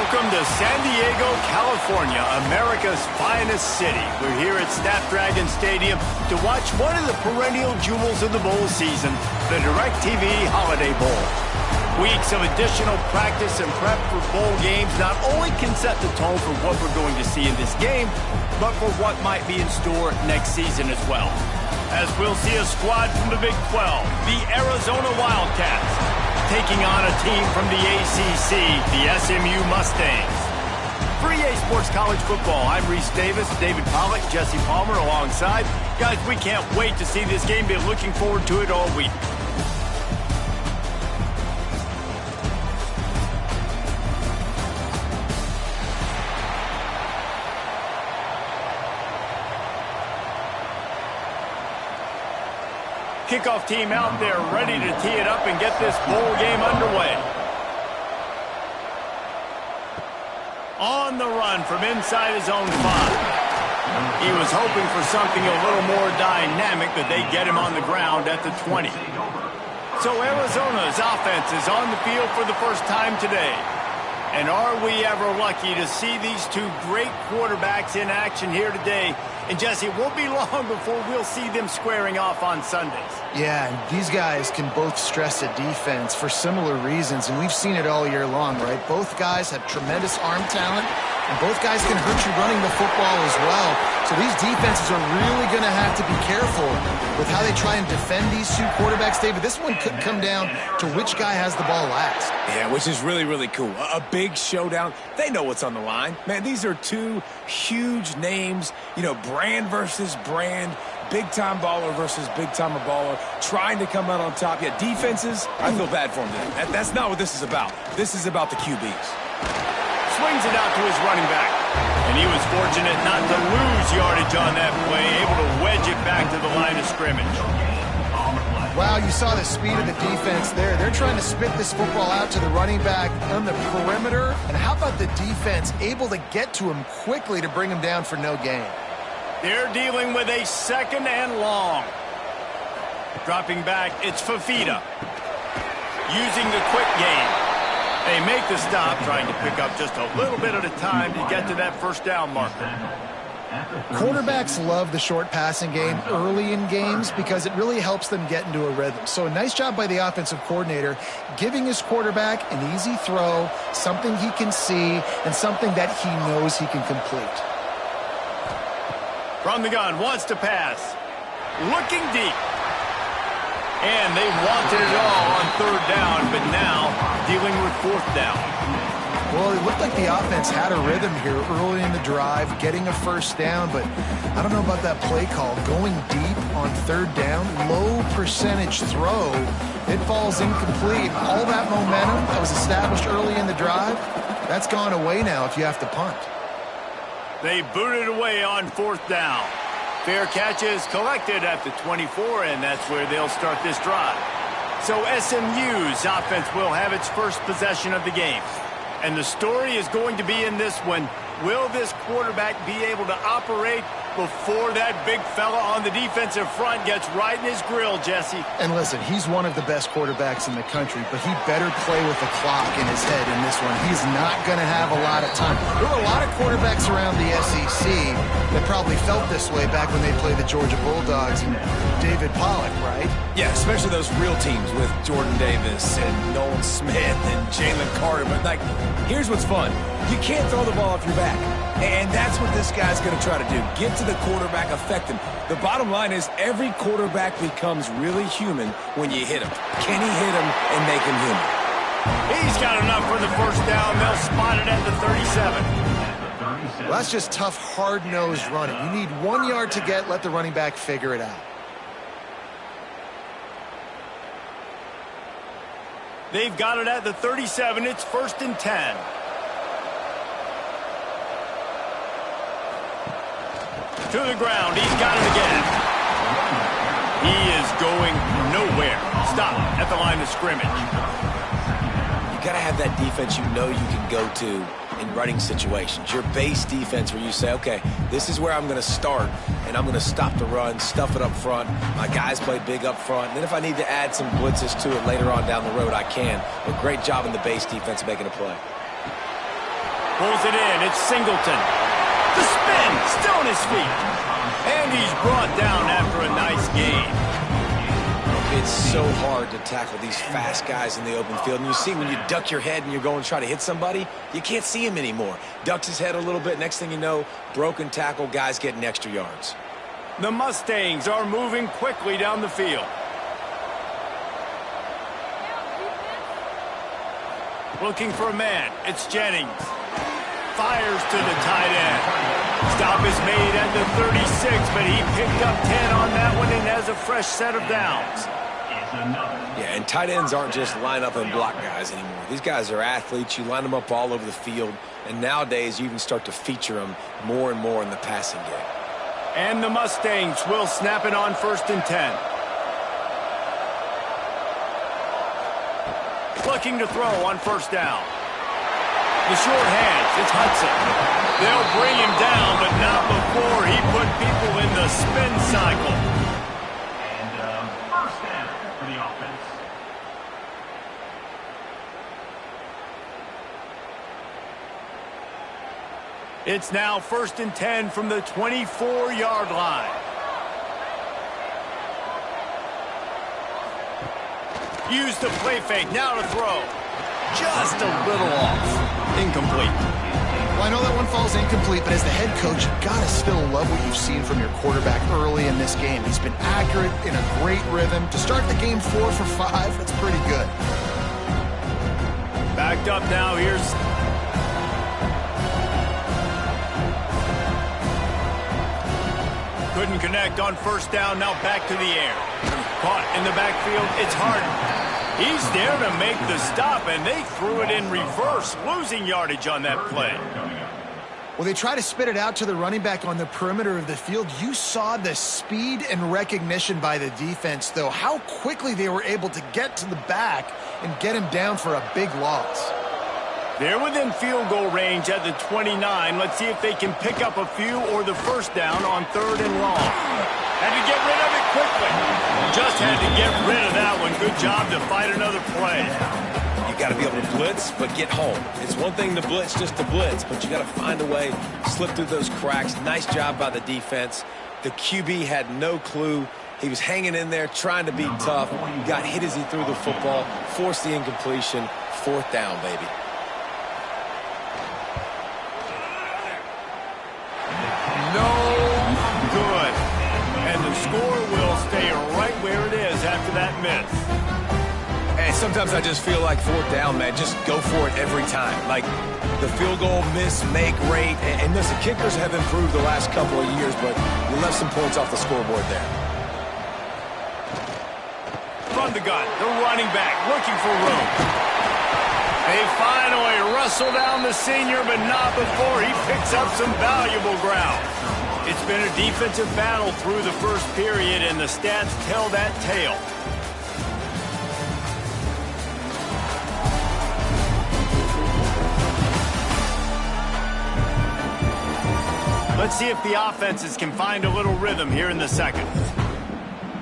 Welcome to San Diego, California, America's finest city. We're here at Snapdragon Stadium to watch one of the perennial jewels of the bowl season, the DirecTV Holiday Bowl. Weeks of additional practice and prep for bowl games not only can set the tone for what we're going to see in this game, but for what might be in store next season as well. As we'll see a squad from the Big 12, the Arizona Wildcats, taking on a team from the ACC, the SMU Mustangs. For EA Sports College Football, I'm Reese Davis, David Pollack, Jesse Palmer alongside. Guys, we can't wait to see this game. Been looking forward to it all week. Kickoff team out there ready to tee it up and get this bowl game underway. On the run from inside his own 5. He was hoping for something a little more dynamic, but they get him on the ground at the 20. So Arizona's offense is on the field for the first time today. And are we ever lucky to see these two great quarterbacks in action here today? And Jesse, it won't be long before we'll see them squaring off on Sundays. Yeah, and these guys can both stress a defense for similar reasons, and we've seen it all year long, right? Both guys have tremendous arm talent, and both guys can hurt you running the football as well. So these defenses are really going to have to be careful with how they try and defend these two quarterbacks, David. This one could come down to which guy has the ball last. Yeah, which is really, really cool. A big showdown. They know what's on the line. Man, these are two huge names, you know, brand versus brand, big-time baller versus big-time baller, trying to come out on top. Yeah, defenses, I feel bad for them. That's not what this is about. This is about the QBs. Swings it out to his running back. And he was fortunate not to lose yardage on that play, able to wedge it back to the line of scrimmage. Wow, you saw the speed of the defense there. They're trying to spit this football out to the running back on the perimeter. And how about the defense able to get to him quickly to bring him down for no gain? They're dealing with a 2nd and long. Dropping back, it's Fafita. Using the quick game. They make the stop, trying to pick up just a little bit at a time to get to that first down marker. Quarterbacks love the short passing game early in games because it really helps them get into a rhythm. So a nice job by the offensive coordinator giving his quarterback an easy throw, something he can see, and something that he knows he can complete. From the gun, wants to pass. Looking deep. And they wanted it all on 3rd down, but now dealing with 4th down. Well, it looked like the offense had a rhythm here early in the drive, getting a 1st down, but I don't know about that play call. Going deep on 3rd down, low percentage throw, it falls incomplete. All that momentum that was established early in the drive, that's gone away now if you have to punt. They booted away on 4th down. Fair catch is collected at the 24, and that's where they'll start this drive. So SMU's offense will have its first possession of the game. And the story is going to be in this one. Will this quarterback be able to operate before that big fella on the defensive front gets right in his grill, Jesse? And listen, he's one of the best quarterbacks in the country, but he better play with the clock in his head in this one. He's not going to have a lot of time. There were a lot of quarterbacks around the SEC that probably felt this way back when they played the Georgia Bulldogs and David Pollack, right? Yeah, especially those real teams with Jordan Davis and Nolan Smith and Jalen Carter. But, like, here's what's fun. You can't throw the ball off your back. And that's what this guy's going to try to do. Get to the quarterback, affect him. The bottom line is every quarterback becomes really human when you hit him. Can he hit him and make him human? He's got enough for the 1st down. They'll spot it at the 37. Well, that's just tough, hard-nosed running. You need 1 yard to get, let the running back figure it out. They've got it at the 37. It's 1st and 10. To the ground. He's got it again. He is going nowhere. Stop at the line of scrimmage. You got to have that defense you know you can go to in running situations. Your base defense where you say, okay, this is where I'm going to start, and I'm going to stop the run, stuff it up front. My guys play big up front. And then if I need to add some blitzes to it later on down the road, I can. But great job in the base defense making a play. Pulls it in. It's Singleton. The spin. Still on his feet. And he's brought down after a nice gain. It's so hard to tackle these fast guys in the open field. And you see when you duck your head and you're going to try to hit somebody, you can't see him anymore. Ducks his head a little bit. Next thing you know, broken tackle, guys getting extra yards. The Mustangs are moving quickly down the field. Looking for a man. It's Jennings. Fires to the tight end. Stop is made at the 36, but he picked up 10 on that one and has a fresh set of downs. Yeah, and tight ends aren't just line up and block guys anymore. These guys are athletes. You line them up all over the field, and nowadays you even start to feature them more and more in the passing game. And the Mustangs will snap it on 1st and 10. Looking to throw on 1st down. The short hands, it's Hudson. They'll bring him down, but not before he put people in the spin cycle. And 1st down for the offense. It's now 1st and 10 from the 24-yard line. Use the play fake, now to throw. Just a little off. Incomplete. Well, I know that one falls incomplete, but as the head coach, you've got to still love what you've seen from your quarterback early in this game. He's been accurate, in a great rhythm. To start the game 4 for 5, that's pretty good. Backed up now, here's... Couldn't connect on 1st down, now back to the air. Caught in the backfield, it's Harden. He's there to make the stop, and they threw it in reverse, losing yardage on that play. Well, they try to spit it out to the running back on the perimeter of the field. You saw the speed and recognition by the defense, though, how quickly they were able to get to the back and get him down for a big loss. They're within field goal range at the 29. Let's see if they can pick up a few or the 1st down on 3rd and long. Had to get rid of it quickly. Just had to get rid of that one. Good job to fight another play. You got to be able to blitz, but get home. It's one thing to blitz just to blitz, but you got to find a way, slip through those cracks. Nice job by the defense. The QB had no clue. He was hanging in there, trying to be tough. Got hit as he threw the football, forced the incompletion. 4th down, baby. No good. And the score will stay right where it is after that miss. And sometimes I just feel like 4th down, man, just go for it every time. Like the field goal miss, make rate. And listen, kickers have improved the last couple of years, but you left some points off the scoreboard there. From the gun, the running back looking for room. They finally wrestle down the senior, but not before he picks up some valuable ground. It's been a defensive battle through the 1st period, and the stats tell that tale. Let's see if the offenses can find a little rhythm here in the 2nd.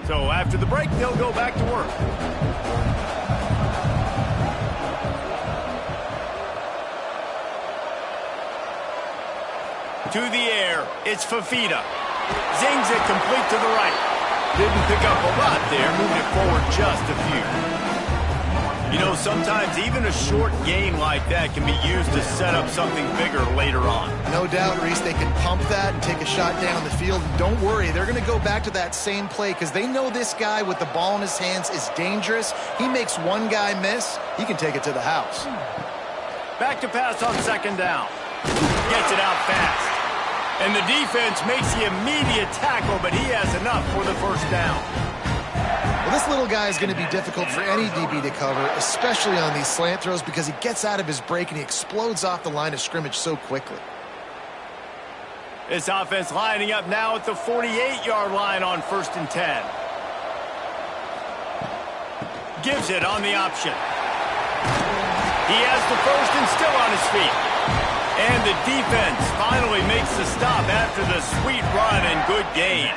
So after the break, they'll go back to work. To the air, it's Fafita. Zings it complete to the right. Didn't pick up a lot there, moved it forward just a few. You know, sometimes even a short game like that can be used to set up something bigger later on. No doubt, Reese, they can pump that and take a shot down the field. And don't worry, they're going to go back to that same play because they know this guy with the ball in his hands is dangerous. He makes one guy miss, he can take it to the house. Back to pass on 2nd down. Gets it out fast. And the defense makes the immediate tackle, but he has enough for the 1st down. Well, this little guy is going to be difficult for any DB to cover, especially on these slant throws because he gets out of his break and he explodes off the line of scrimmage so quickly. This offense lining up now at the 48-yard line on 1st and 10. Gives it on the option. He has the 1st and still on his feet. And the defense finally makes the stop after the sweet run and good gain.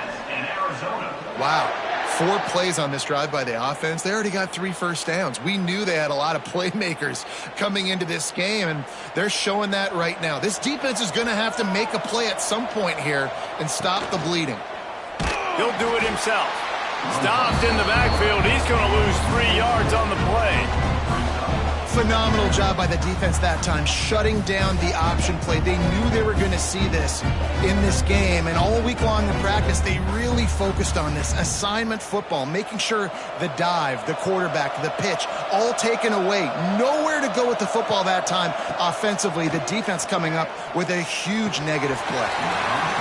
Wow. 4 plays on this drive by the offense. They already got 3 first downs. We knew they had a lot of playmakers coming into this game, and they're showing that right now. This defense is going to have to make a play at some point here and stop the bleeding. He'll do it himself. Stopped in the backfield. He's going to lose 3 yards on the play. Phenomenal job by the defense that time, shutting down the option play. They knew they were going to see this in this game, and all week long in practice, they really focused on this assignment football, making sure the dive, the quarterback, the pitch, all taken away. Nowhere to go with the football that time offensively. The defense coming up with a huge negative play.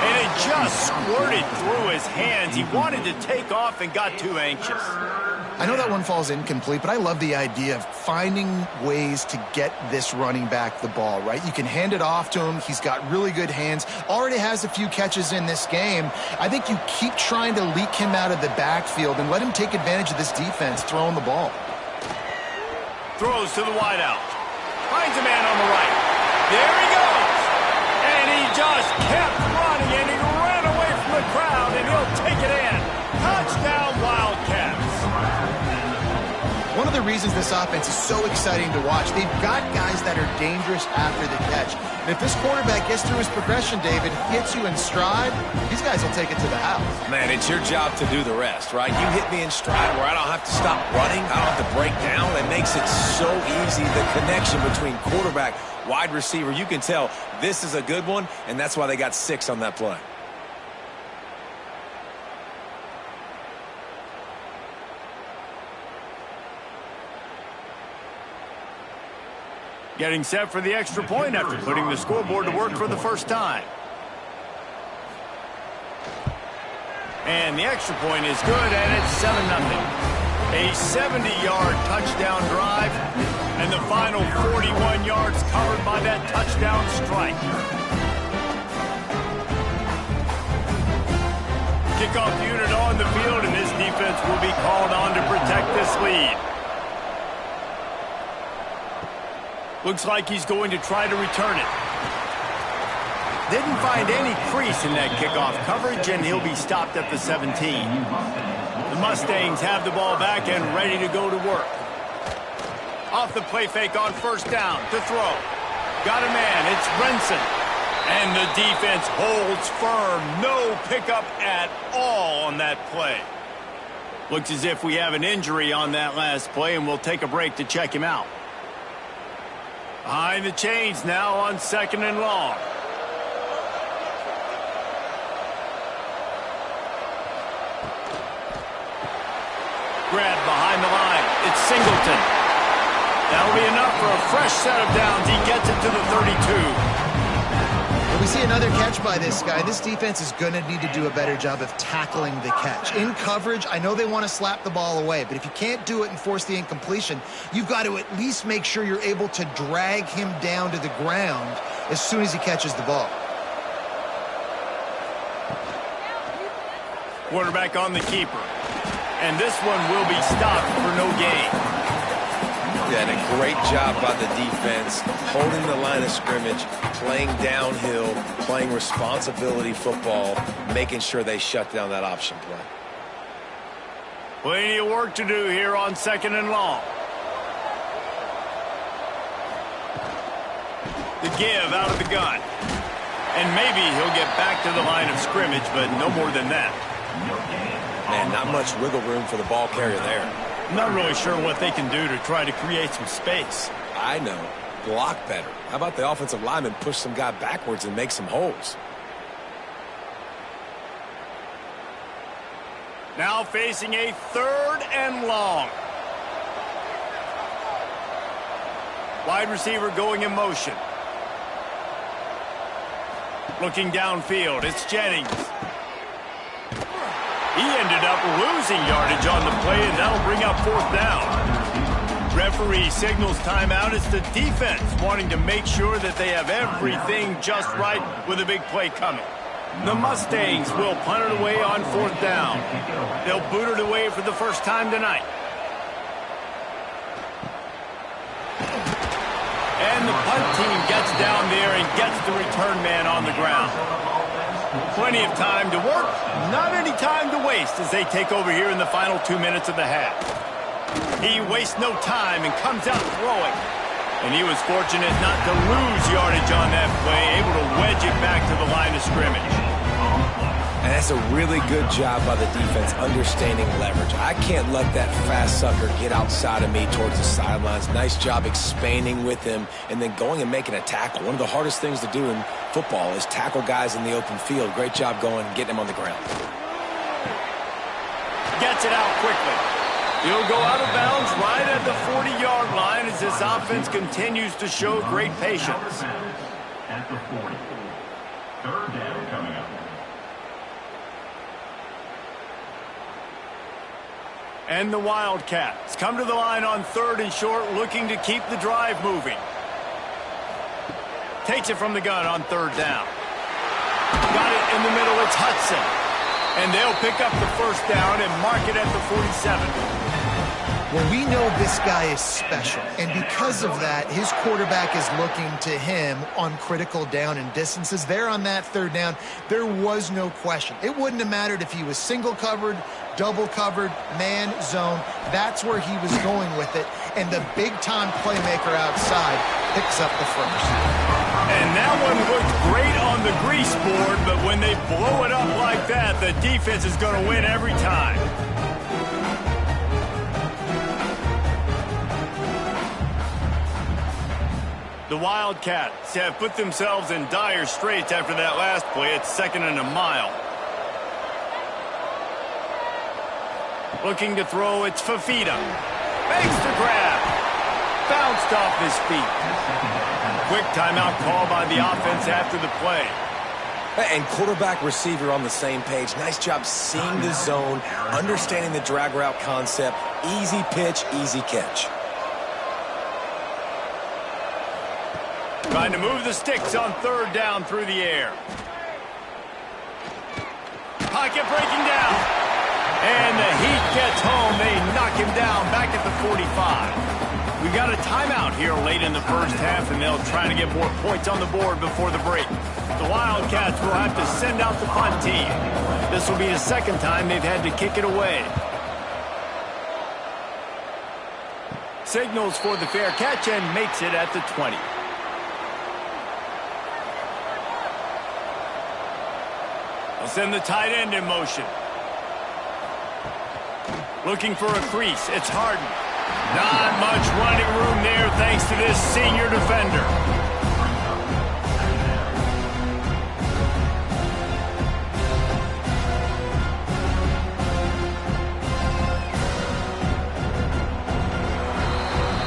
And it just squirted through his hands. He wanted to take off and got too anxious. I know that one falls incomplete, but I love the idea of finding ways to get this running back the ball, right? You can hand it off to him. He's got really good hands. Already has a few catches in this game. I think you keep trying to leak him out of the backfield and let him take advantage of this defense throwing the ball. Throws to the wideout. Finds a man on the right. There he goes. And he just kept running, and he ran away from the crowd, and he'll take it in. Touchdown, Wildcats. One of the reasons this offense is so exciting to watch, they've got guys that are dangerous after the catch. And if this quarterback gets through his progression, David, hits you in stride, these guys will take it to the house. Man, it's your job to do the rest, right? You hit me in stride where I don't have to stop running. I don't have to break down. It makes it so easy. The connection between quarterback, wide receiver, you can tell this is a good one, and that's why they got 6 on that play. Getting set for the extra point after putting the scoreboard to work for the first time. And the extra point is good, and it's 7-0. A 70-yard touchdown drive, and the final 41 yards covered by that touchdown strike. Kickoff unit on the field, and this defense will be called on to protect this lead. Looks like he's going to try to return it. Didn't find any crease in that kickoff coverage, and he'll be stopped at the 17. The Mustangs have the ball back and ready to go to work. Off the play fake on first down to throw. Got a man, it's Brinson. And the defense holds firm. No pickup at all on that play. Looks as if we have an injury on that last play, and we'll take a break to check him out. Behind the chains now on 2nd and long. Grab behind the line. It's Singleton. That'll be enough for a fresh set of downs. He gets it to the 32. We see another catch by this guy. This defense is going to need to do a better job of tackling the catch. In coverage, I know they want to slap the ball away, but if you can't do it and force the incompletion, you've got to at least make sure you're able to drag him down to the ground as soon as he catches the ball. Quarterback on the keeper. And this one will be stopped for no gain. Yeah, and a great job by the defense, holding the line of scrimmage, playing downhill, playing responsibility football, making sure they shut down that option play. Plenty of work to do here on 2nd and long. The give out of the gun. And maybe he'll get back to the line of scrimmage, but no more than that. Man, not much wiggle room for the ball carrier there. I'm not really sure what they can do to try to create some space. I know. Block better. How about the offensive lineman push some guy backwards and make some holes? Now facing a 3rd and long. Wide receiver going in motion. Looking downfield, it's Jennings. He ended up losing yardage on the play, and that'll bring up 4th down. Referee signals timeout. It's the defense wanting to make sure that they have everything just right with a big play coming. The Mustangs will punt it away on 4th down. They'll boot it away for the first time tonight. And the punt team gets down there and gets the return man on the ground. Plenty of time to work, not any time to waste as they take over here in the final 2 minutes of the half. He wastes no time and comes out throwing. And he was fortunate not to lose yardage on that play, able to wedge it back to the line of scrimmage. And that's a really good job by the defense understanding leverage. I can't let that fast sucker get outside of me towards the sidelines. Nice job expanding with him and then going and making a tackle. One of the hardest things to do in football is tackle guys in the open field. Great job going and getting him on the ground. Gets it out quickly. He'll go out of bounds right at the 40-yard line as this offense continues to show great patience. At the 40. Third down coming up. And the Wildcats come to the line on 3rd and short, looking to keep the drive moving. Takes it from the gun on 3rd down. Got it in the middle, it's Hudson. And they'll pick up the 1st down and mark it at the 47. Well, we know this guy is special, and because of that, his quarterback is looking to him on critical down and distances. There on that 3rd down, there was no question. It wouldn't have mattered if he was single covered, double covered, man, zone. That's where he was going with it, and the big-time playmaker outside picks up the 1st. And that one looked great on the grease board, but when they blow it up like that, the defense is going to win every time. The Wildcats have put themselves in dire straits after that last play. It's 2nd and a mile. Looking to throw, it's Fafita. Makes the grab. Bounced off his feet. Quick timeout call by the offense after the play. And quarterback receiver on the same page. Nice job seeing the zone, understanding the drag route concept. Easy pitch, easy catch. Trying to move the sticks on 3rd down through the air. Pocket breaking down. And the heat gets home. They knock him down back at the 45. We got a timeout here late in the 1st half, and they'll try to get more points on the board before the break. The Wildcats will have to send out the punt team. This will be the 2nd time they've had to kick it away. Signals for the fair catch and makes it at the 20. They'll send the tight end in motion. Looking for a crease. It's Harden. Not much running room there thanks to this senior defender.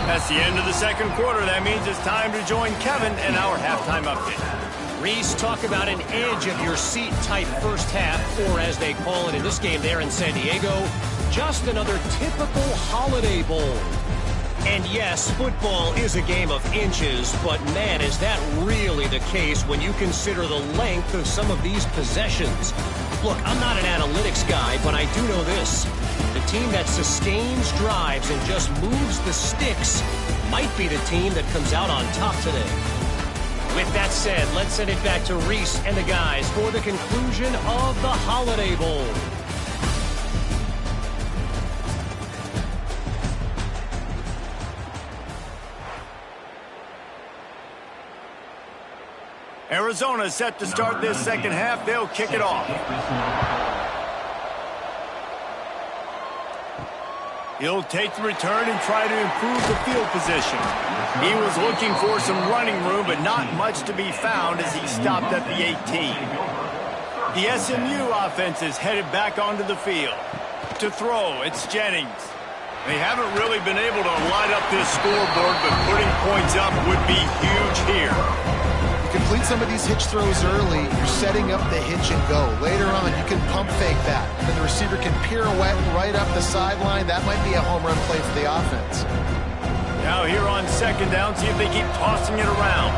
That's the end of the 2nd quarter. That means it's time to join Kevin in our halftime update. Reese, talk about an edge-of-your-seat type 1st half, or as they call it in this game there in San Diego, just another typical Holiday Bowl. And yes, football is a game of inches, but man, is that really the case when you consider the length of some of these possessions. Look, I'm not an analytics guy, but I do know this. The team that sustains drives and just moves the sticks might be the team that comes out on top today. With that said, let's send it back to Reese and the guys for the conclusion of the Holiday Bowl. Arizona is set to start this 2nd half. They'll kick it off. He'll take the return and try to improve the field position. He was looking for some running room, but not much to be found as he stopped at the 18. The SMU offense is headed back onto the field. To throw, it's Jennings. They haven't really been able to light up this scoreboard, but putting points up would be huge here. Complete some of these hitch throws early, you're setting up the hitch and go. Later on, you can pump fake that. And the receiver can pirouette right up the sideline. That might be a home run play for the offense. Now here on 2nd down, see if they keep tossing it around.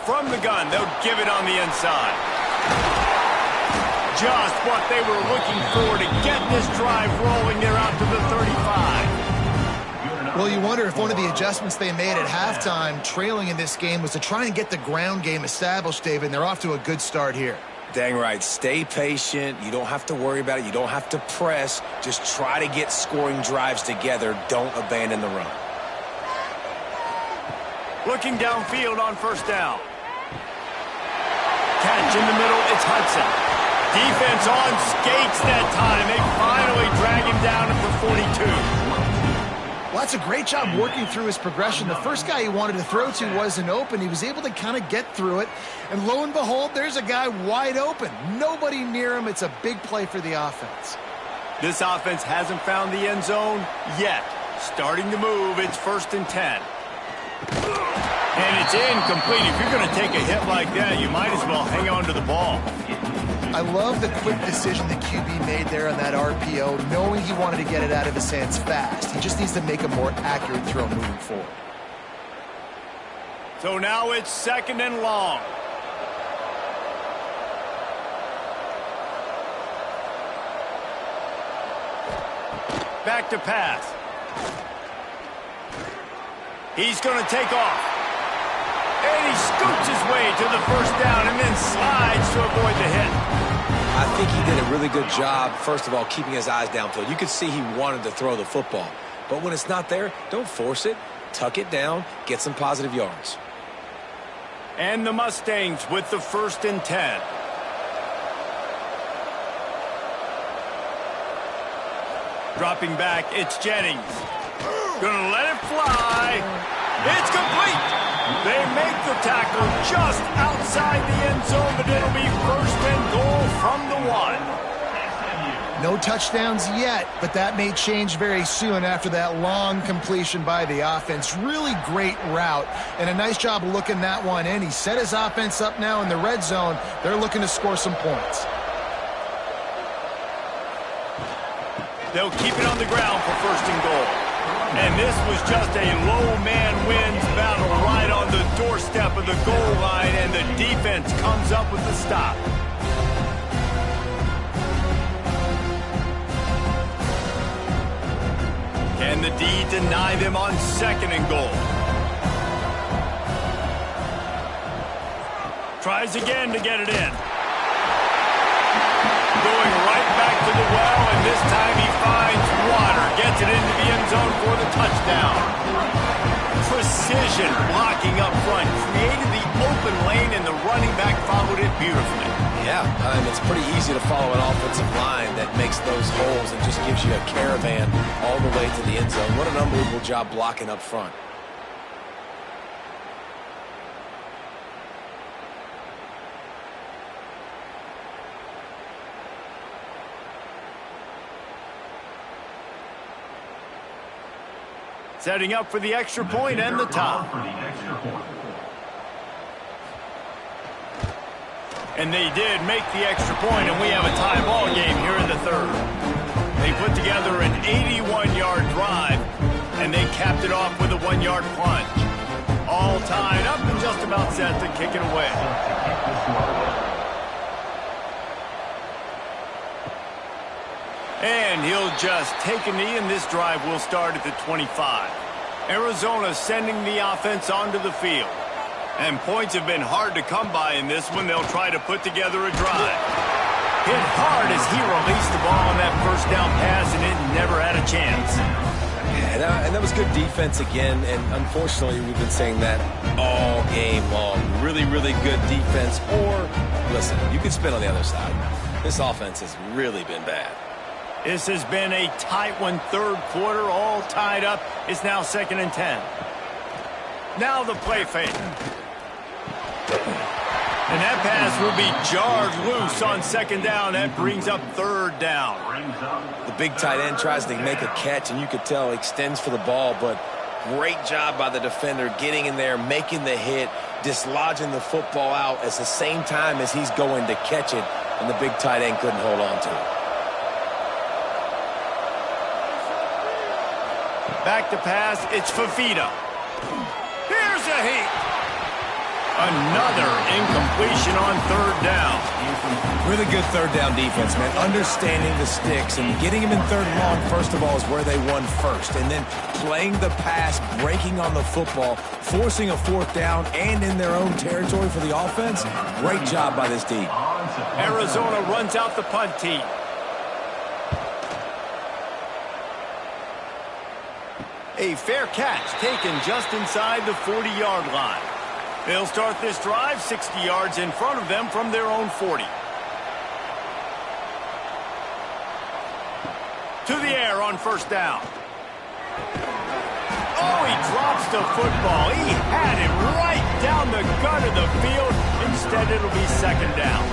From the gun, they'll give it on the inside. Just what they were looking for to get this drive rolling. They're out to the 35. Well, you wonder if one of the adjustments they made at halftime, trailing in this game, was to try and get the ground game established, David, and they're off to a good start here. Dang right. Stay patient. You don't have to worry about it. You don't have to press. Just try to get scoring drives together. Don't abandon the run. Looking downfield on first down. Catch in the middle, it's Hudson. Defense on skates that time. They finally drag him down at the 42. Well, that's a great job working through his progression. The first guy he wanted to throw to wasn't open. He was able to kind of get through it. And lo and behold, there's a guy wide open. Nobody near him. It's a big play for the offense. This offense hasn't found the end zone yet. Starting to move, it's 1st and 10. And it's incomplete. If you're going to take a hit like that, you might as well hang on to the ball. I love the quick decision the QB made there on that RPO, knowing he wanted to get it out of his hands fast. He just needs to make a more accurate throw moving forward. So now it's 2nd and long. Back to pass. He's going to take off. And he scoots his way to the first down and then slides to avoid the hit. I think he did a really good job, first of all, keeping his eyes downfield. You could see he wanted to throw the football. But when it's not there, don't force it. Tuck it down. Get some positive yards. And the Mustangs with the 1st and 10. Dropping back, it's Jennings. Gonna let it fly. It's complete. They make the tackle just outside the end zone, but it'll be 1st and goal from the 1. No touchdowns yet, but that may change very soon after that long completion by the offense. Really great route, and a nice job looking that one in. He set his offense up now in the red zone. They're looking to score some points. They'll keep it on the ground for 1st and goal. And this was just a low man wins battle right on the doorstep of the goal line, and the defense comes up with the stop. Can the D deny them on 2nd and goal? Tries again to get it in. Going right back to the well, and this time he finds water. Gets it into the end zone for the touchdown. Precision blocking up front. Created the open lane, and the running back followed it beautifully. Yeah, it's pretty easy to follow an offensive line that makes those holes and just gives you a caravan all the way to the end zone. What an unbelievable job blocking up front. Setting up for the extra point and the tie. And they did make the extra point, and we have a tie ball game here in the 3rd. They put together an 81-yard drive, and they capped it off with a 1-yard plunge. All tied up and just about set to kick it away. And he'll just take a knee, and this drive will start at the 25. Arizona sending the offense onto the field. And points have been hard to come by in this one. They'll try to put together a drive. Hit hard as he released the ball on that first down pass, and it never had a chance. Yeah, and that was good defense again, and unfortunately we've been saying that all game long. Really, really good defense, or, listen, you can spin on the other side. This offense has really been bad. This has been a tight one, 3rd quarter, all tied up. It's now 2nd and 10. Now the play fake. And that pass will be jarred loose on 2nd down. That brings up 3rd down. The big tight end tries to make a catch, and you could tell extends for the ball, but great job by the defender getting in there, making the hit, dislodging the football out at the same time as he's going to catch it, and the big tight end couldn't hold on to it. Back to pass, it's Fafita. Here's a heat. Another incompletion on third down. Really good third down defense, man. Understanding the sticks and getting them in third and long, first of all, is where they won first. And then playing the pass, breaking on the football, forcing a fourth down, and in their own territory for the offense. Great job by this team. Arizona runs out the punt team. A fair catch taken just inside the 40-yard line. They'll start this drive 60 yards in front of them from their own 40. To the air on first down. Oh, he drops the football. He had it right down the gut of the field. Instead, it'll be second down.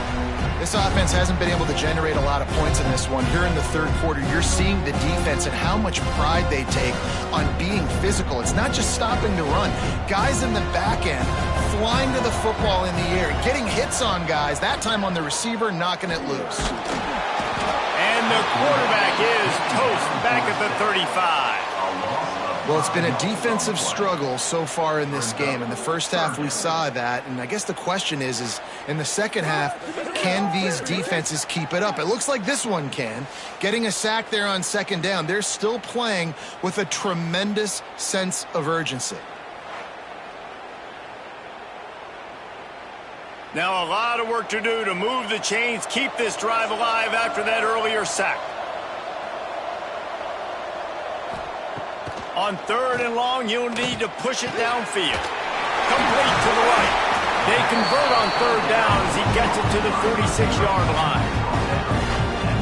This offense hasn't been able to generate a lot of points in this one. Here in the third quarter, you're seeing the defense and how much pride they take on being physical. It's not just stopping the run. Guys in the back end flying to the football in the air, getting hits on guys, that time on the receiver, knocking it loose. And the quarterback is toast back at the 35. Well, it's been a defensive struggle so far in this game. In the first half, we saw that. And I guess the question is in the second half, can these defenses keep it up? It looks like this one can. Getting a sack there on second down. They're still playing with a tremendous sense of urgency. Now a lot of work to do to move the chains, keep this drive alive after that earlier sack. On third and long, you'll need to push it downfield. Complete to the right. They convert on third down as he gets it to the 46-yard line.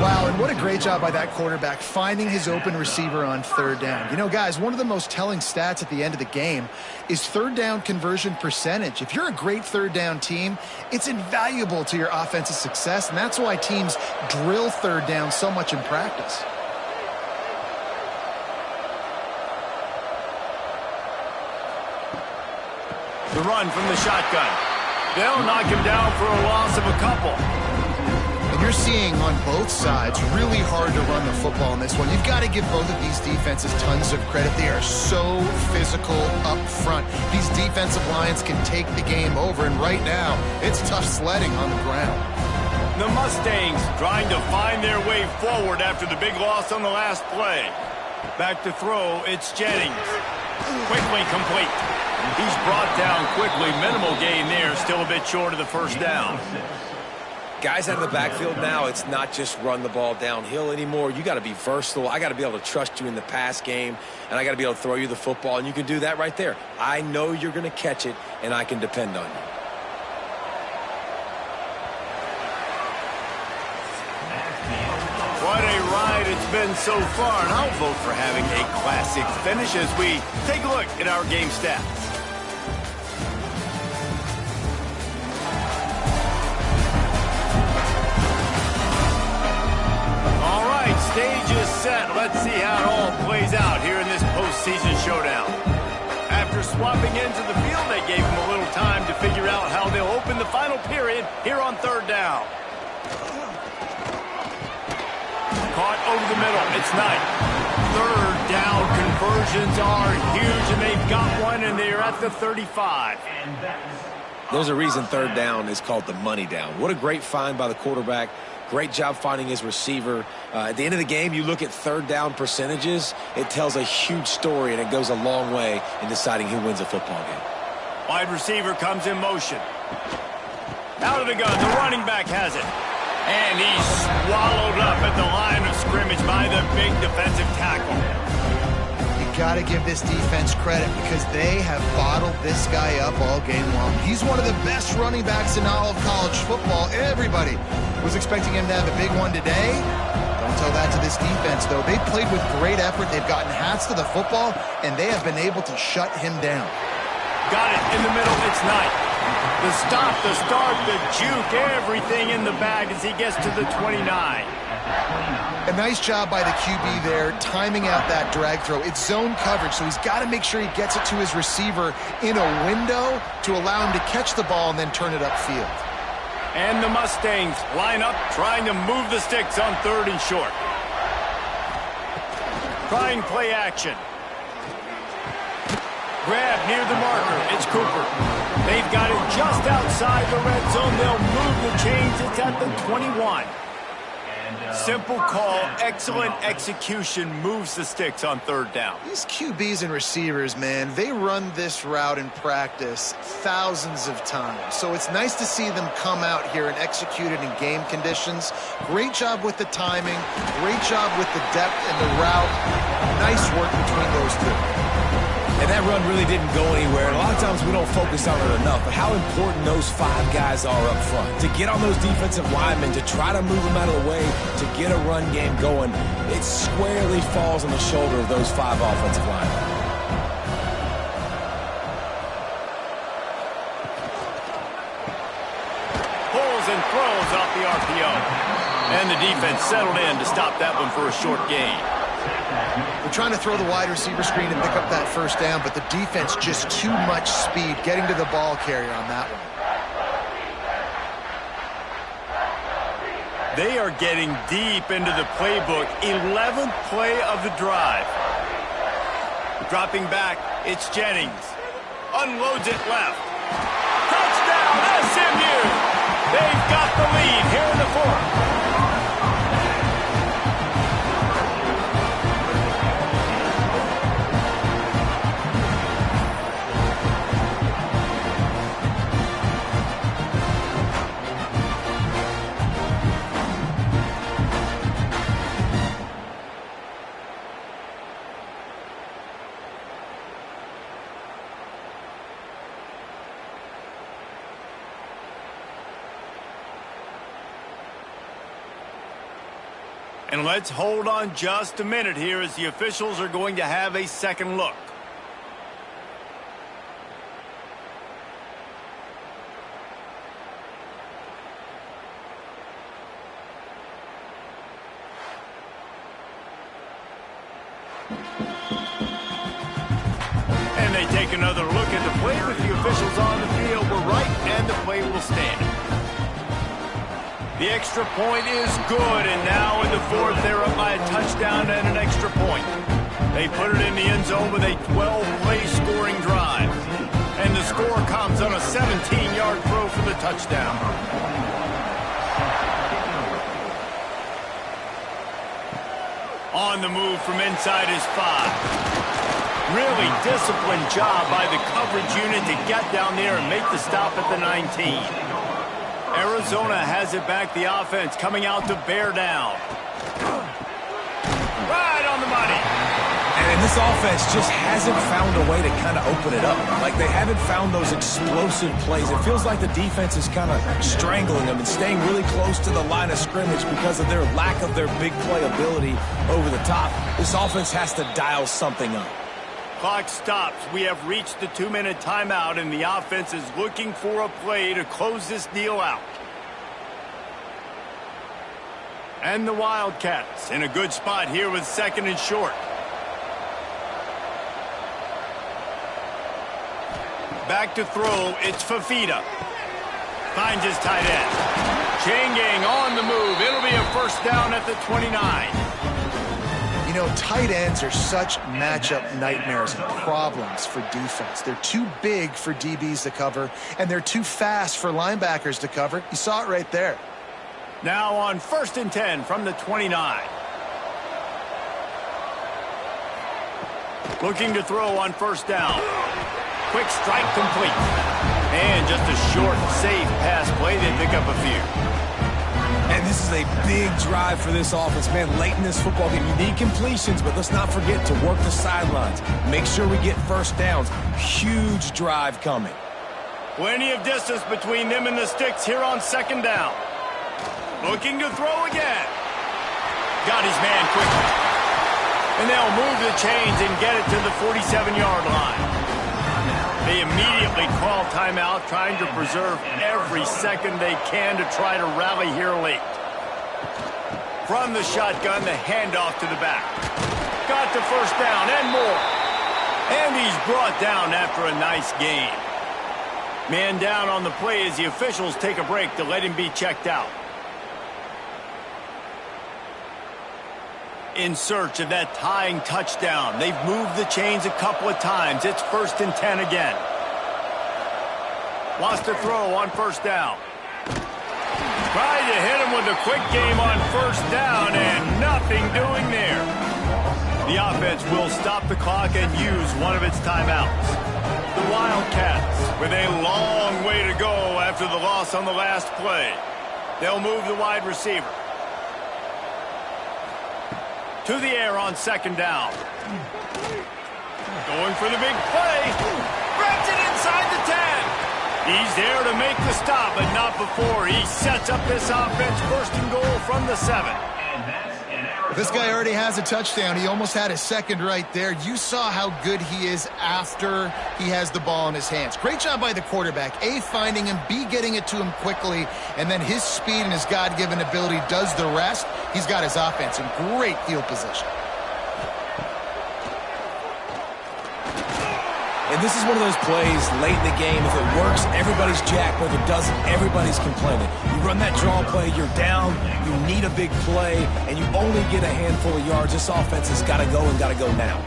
Wow, and what a great job by that quarterback finding his open receiver on third down. You know, guys, one of the most telling stats at the end of the game is third down conversion percentage. If you're a great third down team, it's invaluable to your offensive success, and that's why teams drill third down so much in practice. The run from the shotgun. They'll knock him down for a loss of a couple. And you're seeing on both sides really hard to run the football in this one. You've got to give both of these defenses tons of credit. They are so physical up front. These defensive lines can take the game over, and right now, it's tough sledding on the ground. The Mustangs trying to find their way forward after the big loss on the last play. Back to throw, it's Jennings. Quickly complete. He's brought down quickly. Minimal gain there. Still a bit short of the first down. Guys out of the backfield now, it's not just run the ball downhill anymore. You got to be versatile. I got to be able to trust you in the pass game, and I got to be able to throw you the football, and you can do that right there. I know you're going to catch it, and I can depend on you. What a ride it's been so far, and I'll vote for having a classic finish as we take a look at our game stats. All right, stage is set. Let's see how it all plays out here in this postseason showdown. After swapping into the field, they gave him a little time to figure out how they'll open the final period here on third down. Caught over the middle. It's Knight. Third down conversions are huge, and they've got one, and they're at the 35. There's a reason third down is called the money down. What a great find by the quarterback. Great job finding his receiver. At the end of the game, you look at third down percentages. It tells a huge story, and it goes a long way in deciding who wins a football game. Wide receiver comes in motion. Out of the gun. The running back has it. And he's swallowed up at the line of scrimmage by the big defensive tackle. You got to give this defense credit because they have bottled this guy up all game long. He's one of the best running backs in all of college football. Everybody was expecting him to have a big one today. Don't tell that to this defense, though. They played with great effort. They've gotten hats to the football, and they have been able to shut him down. Got it in the middle. It's Knight. The stop, the start, the juke, everything in the bag as he gets to the 29. A nice job by the QB there, timing out that drag throw. It's zone coverage, so he's got to make sure he gets it to his receiver in a window to allow him to catch the ball and then turn it upfield. And the Mustangs line up, trying to move the sticks on third and short. Trying play action. Grab near the marker. It's Cooper. They've got it just outside the red zone. They'll move the chains. It's at the 21. Simple call, excellent execution, moves the sticks on third down. These QBs and receivers, man, they run this route in practice thousands of times. So it's nice to see them come out here and execute it in game conditions. Great job with the timing, great job with the depth and the route. Nice work between those two. And that run really didn't go anywhere. And a lot of times we don't focus on it enough, but how important those 5 guys are up front. To get on those defensive linemen, to try to move them out of the way, to get a run game going, it squarely falls on the shoulder of those 5 offensive linemen. Pulls and throws off the RPO. And the defense settled in to stop that one for a short gain. They're trying to throw the wide receiver screen and pick up that first down, but the defense just too much speed getting to the ball carrier on that one. They are getting deep into the playbook. 11th play of the drive. Dropping back, it's Jennings. Unloads it left. Touchdown, SMU! They've got the lead here in the fourth. And let's hold on just a minute here as the officials are going to have a second look. And they take another look at the play with the officials on the field. We're right, and the play will stand. The extra point is good, and now in the fourth, they're up by a touchdown and an extra point. They put it in the end zone with a 12-play scoring drive. And the score comes on a 17-yard throw for the touchdown. On the move from inside his 5. Really disciplined job by the coverage unit to get down there and make the stop at the 19. Arizona has it back, the offense coming out to bear down. Right on the money. And this offense just hasn't found a way to kind of open it up. Like they haven't found those explosive plays. It feels like the defense is kind of strangling them and staying really close to the line of scrimmage because of their lack of their big play ability over the top. This offense has to dial something up. Clock stops. We have reached the 2-minute timeout, and the offense is looking for a play to close this deal out. And the Wildcats in a good spot here with second and short. Back to throw, it's Fafita. Finds his tight end. Changing on the move. It'll be a first down at the 29. You know, tight ends are such matchup nightmares and problems for defense. They're too big for DBs to cover, and they're too fast for linebackers to cover. You saw it right there. Now on 1st and 10 from the 29. Looking to throw on first down. Quick strike complete. And just a short, safe pass play. They pick up a few. And this is a big drive for this offense, man. Late in this football game, you need completions, but let's not forget to work the sidelines. Make sure we get first downs. Huge drive coming. Plenty of distance between them and the sticks here on second down. Looking to throw again. Got his man quickly. And they'll move the chains and get it to the 47-yard line. They immediately call timeout, trying to preserve every second they can to try to rally here late. From the shotgun, the handoff to the back. Got the first down and more. And he's brought down after a nice gain. Man down on the play as the officials take a break to let him be checked out. In search of that tying touchdown. They've moved the chains a couple of times. It's 1st and 10 again. Wants to throw on first down. Tried to hit him with a quick game on first down, and nothing doing there. The offense will stop the clock and use one of its timeouts. The Wildcats with a long way to go after the loss on the last play. They'll move the wide receiver. To the air on second down. Going for the big play. Grabs it inside the 10. He's there to make the stop, but not before he sets up this offense. First and goal from the 7. This guy already has a touchdown. He almost had a second right there. You saw how good he is after he has the ball in his hands. Great job by the quarterback. A, finding him, B, getting it to him quickly, and then his speed and his God-given ability does the rest. He's got his offense in great field position. And this is one of those plays late in the game. If it works, everybody's jacked. But if it doesn't, everybody's complaining. You run that draw play, you're down, you need a big play, and you only get a handful of yards. This offense has got to go and got to go now.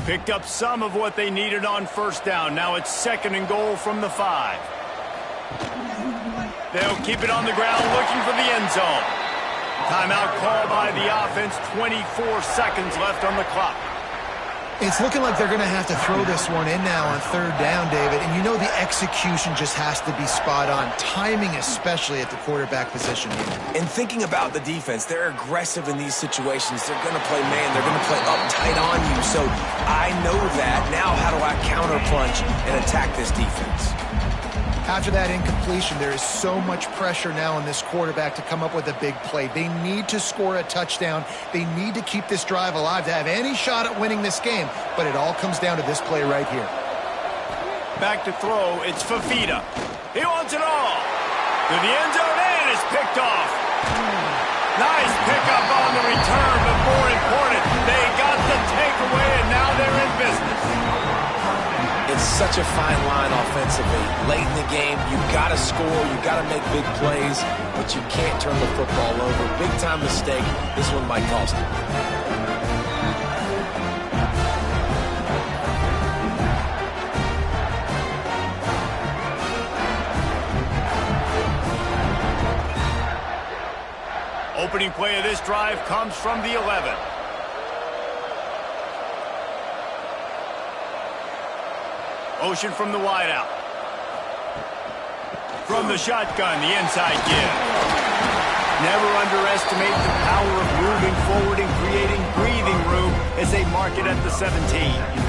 Picked up some of what they needed on first down. Now it's second and goal from the 5. They'll keep it on the ground looking for the end zone. Timeout called by the offense. 24 seconds left on the clock. It's looking like they're going to have to throw this one in now on third down, David. And you know the execution just has to be spot on. Timing especially at the quarterback position here. And thinking about the defense, they're aggressive in these situations. They're going to play man. They're going to play up tight on you. So I know that. Now how do I counterpunch and attack this defense? After that incompletion, there is so much pressure now on this quarterback to come up with a big play. They need to score a touchdown. They need to keep this drive alive to have any shot at winning this game. But it all comes down to this play right here. Back to throw. It's Fafita. He wants it all. To the end zone, and it's picked off. Nice pickup on the return, but more important, they got the takeaway, and now they're in business. It's such a fine line offensively. Late in the game, you've got to score, you've got to make big plays, but you can't turn the football over. Big-time mistake. This one might cost them. Opening play of this drive comes from the 11. Motion from the wideout. From the shotgun, the inside give. Never underestimate the power of moving forward and creating breathing room as they mark it at the 17.